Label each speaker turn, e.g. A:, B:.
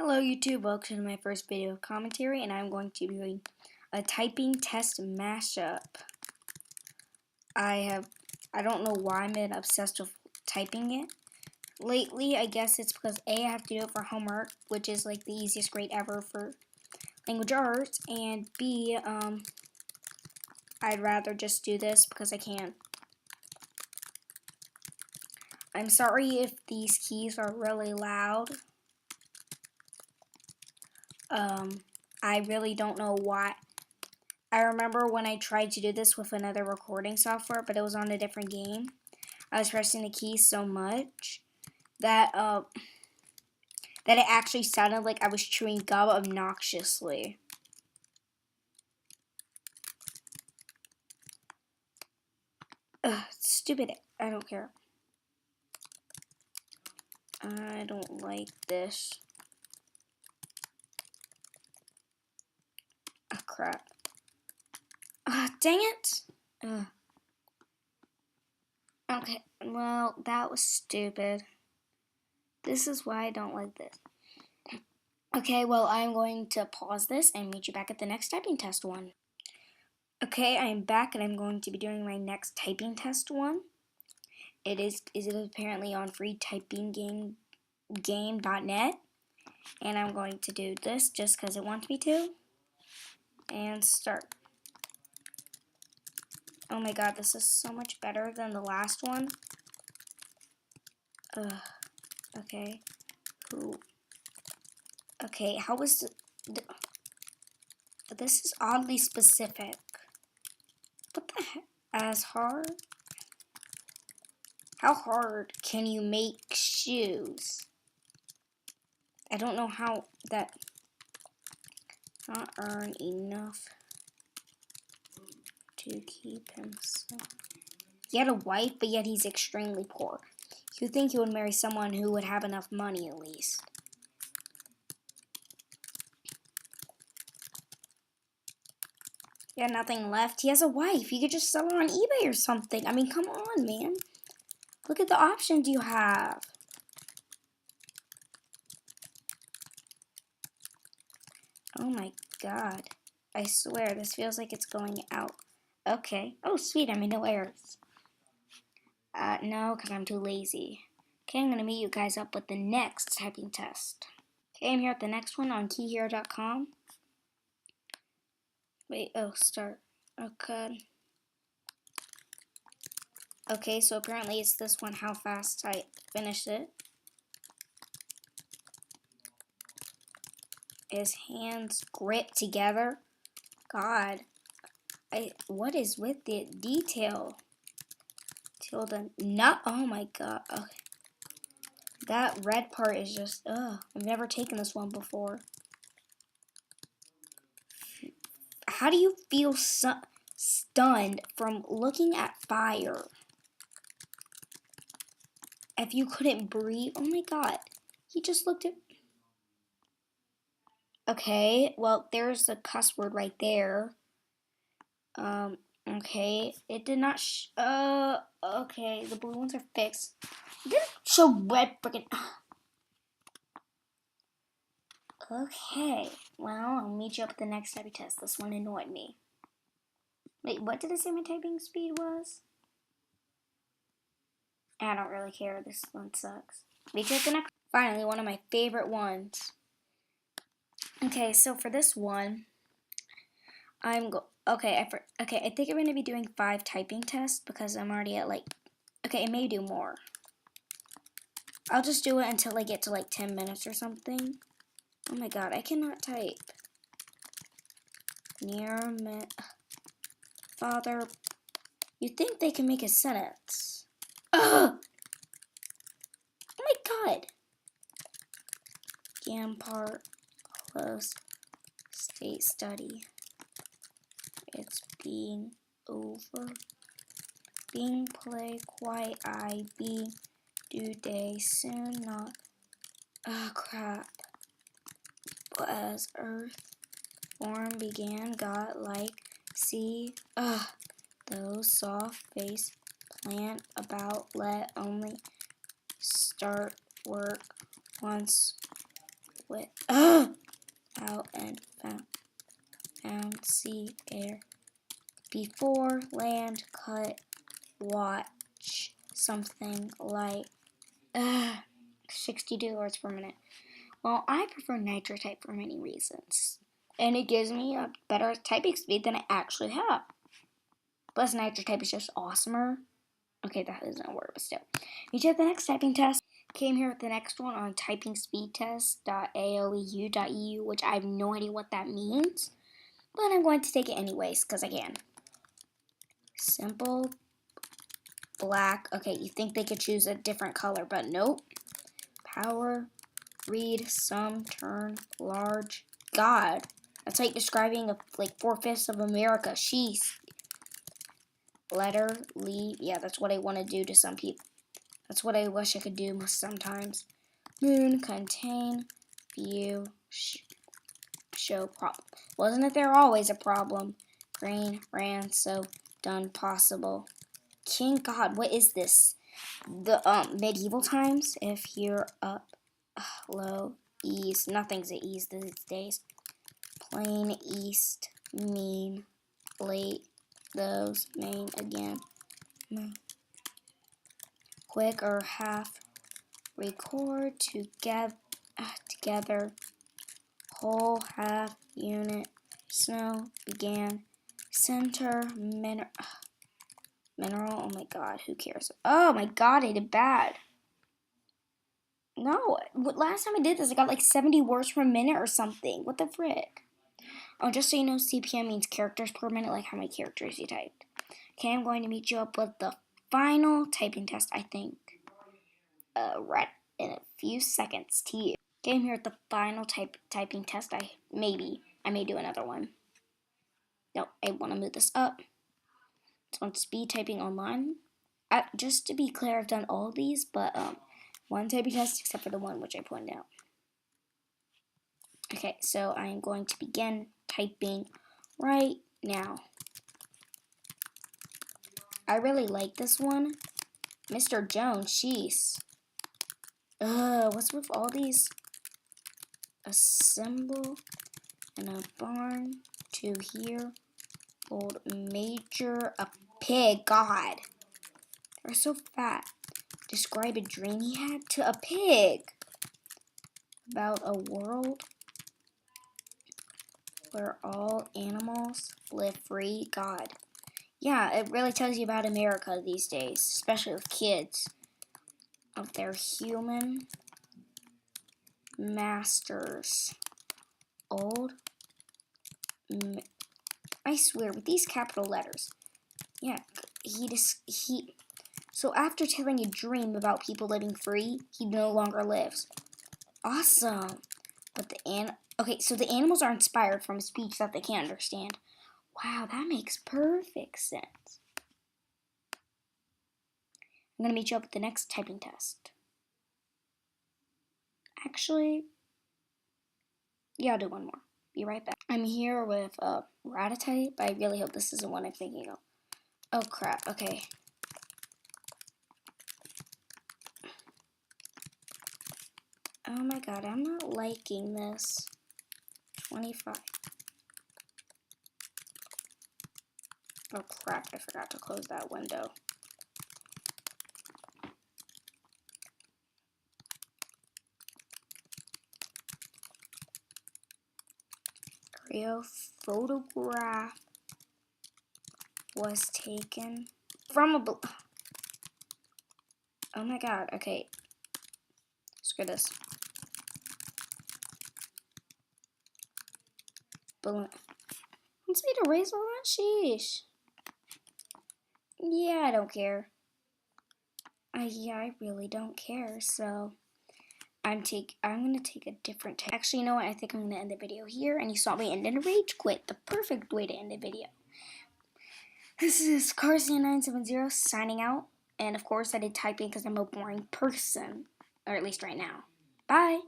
A: Hello YouTube, welcome to my first video of commentary, and I'm going to be doing a typing test mashup. I don't know why I'm been obsessed with typing it. Lately, I guess it's because A, I have to do it for homework, which is like the easiest grade ever for language arts, and B, I'd rather just do this because I can. I'm sorry if these keys are really loud. I really don't know why. I remember when I tried to do this with another recording software, but it was on a different game. I was pressing the keys so much that that it actually sounded like I was chewing gum obnoxiously. Ugh, stupid. I don't care. I don't like this. Oh, crap. Ah, dang it. Ugh. Okay, well, that was stupid. This is why I don't like this. Okay, well, I'm going to pause this and meet you back at the next typing test one. Okay, I'm back and I'm going to be doing my next typing test one. It is apparently on freetypinggame.net, and I'm going to do this just because it wants me to. And start. Oh my god, this is so much better than the last one. Ugh. Okay. Who? Okay, how was this is oddly specific. What the heck? As hard? How hard can you make shoes? I don't know how that not earn enough to keep himself. He had a wife, but yet he's extremely poor. You'd think he would marry someone who would have enough money at least. He had nothing left. He has a wife. He could just sell her on eBay or something. I mean, come on, man. Look at the options you have. Oh my god. I swear, this feels like it's going out. Okay. Oh, sweet. I made no errors. No, because I'm too lazy. Okay, I'm going to meet you guys up with the next typing test. Okay, I'm here at the next one on keyhero.com. Wait, oh, start. Oh, god. Okay, so apparently it's this one, how fast I finished it. His hands grip together. God. What is with the detail? Till the nut. Oh my god. Okay. That red part is just, ugh. I've never taken this one before. How do you feel stunned from looking at fire? If you couldn't breathe, oh my god. He just looked at... Okay, well, there's a cuss word right there. Okay, it did not okay, the blue ones are fixed. It didn't show red freaking... Okay, well, I'll meet you up at the next typing test. This one annoyed me. Wait, what did I say my typing speed was? I don't really care. This one sucks. Meet you at the next. Finally, one of my favorite ones. Okay, so for this one, I think I'm gonna be doing 5 typing tests because I'm already at like. Okay, I may do more. I'll just do it until I get to like 10 minutes or something. Oh my god, I cannot type. Near me, father. You'd think they can make a sentence. Ugh! Oh my god. Gampart, close, state study. It's being over. Being play, quiet, I be, due day, soon not. Oh crap. But as earth form began, God like, see, those soft face plant about, let only start work once with out and found sea air before land cut watch something like 62 words per minute. Well, I prefer nitro type for many reasons, and it gives me a better typing speed than I actually have. Plus, nitro type is just awesomer. Okay, that isn't a word, but still. We check the next typing test. Came here with the next one on typingspeedtest.aoeu.eu, which I have no idea what that means, but I'm going to take it anyways because I can. Simple, black. Okay, you think they could choose a different color, but nope. Power, read, sum, turn, large. God, that's like describing like 4/5 of America. Sheesh. Letter, leave. Yeah, that's what I want to do to some people. That's what I wish I could do sometimes. Moon, contain, view, show problem. Wasn't it there always a problem? Green, ran, so, done, possible. King God, what is this? The medieval times? If here, up, low, ease. Nothing's at ease these days. Plain, east, mean, late, those, main, again. Quick or half, record, together, whole, half, unit, snow, began, center, mineral, oh my god, who cares? Oh my god, I did bad. No, last time I did this, I got like 70 words per minute or something. What the frick? Oh, just so you know, CPM means characters per minute, like how many characters you typed. Okay, I'm going to meet you up with the final typing test, I think. Right in a few seconds to you. Okay, I'm here at the final typing test. I may do another one. No, I want to move this up. It's on speed typing online. Just to be clear, I've done all of these, but one typing test except for the one which I pointed out. Okay, so I'm going to begin typing right now. I really like this one. Mr. Jones, jeez. What's with all these? A symbol and a barn to here. Old major, a pig, God. They're so fat. Describe a dream he had to a pig. About a world where all animals live free, God. Yeah, it really tells you about America these days, especially with kids. Of their human masters. Old. I swear, with these capital letters. Yeah, so after telling a dream about people living free, he no longer lives. Awesome. But okay, so the animals are inspired from a speech that they can't understand. Wow, that makes perfect sense. I'm going to meet you up with the next typing test. Actually, yeah, I'll do one more. Be right back. I'm here with Ratatype. I really hope this isn't what I'm thinking of. Oh, crap. Okay. Oh my god, I'm not liking this. 25. Oh crap, I forgot to close that window. Real photograph was taken from a oh my god, okay. Screw this. Balloon. Wants me to raise all that? Sheesh. Yeah, I don't care. Yeah, I really don't care, so I'm gonna take a different type. Actually, you know what? I think I'm gonna end the video here, and you saw me end in a rage quit. The perfect way to end a video. This is Carcia970 signing out, and of course I did typing because I'm a boring person, or at least right now. Bye!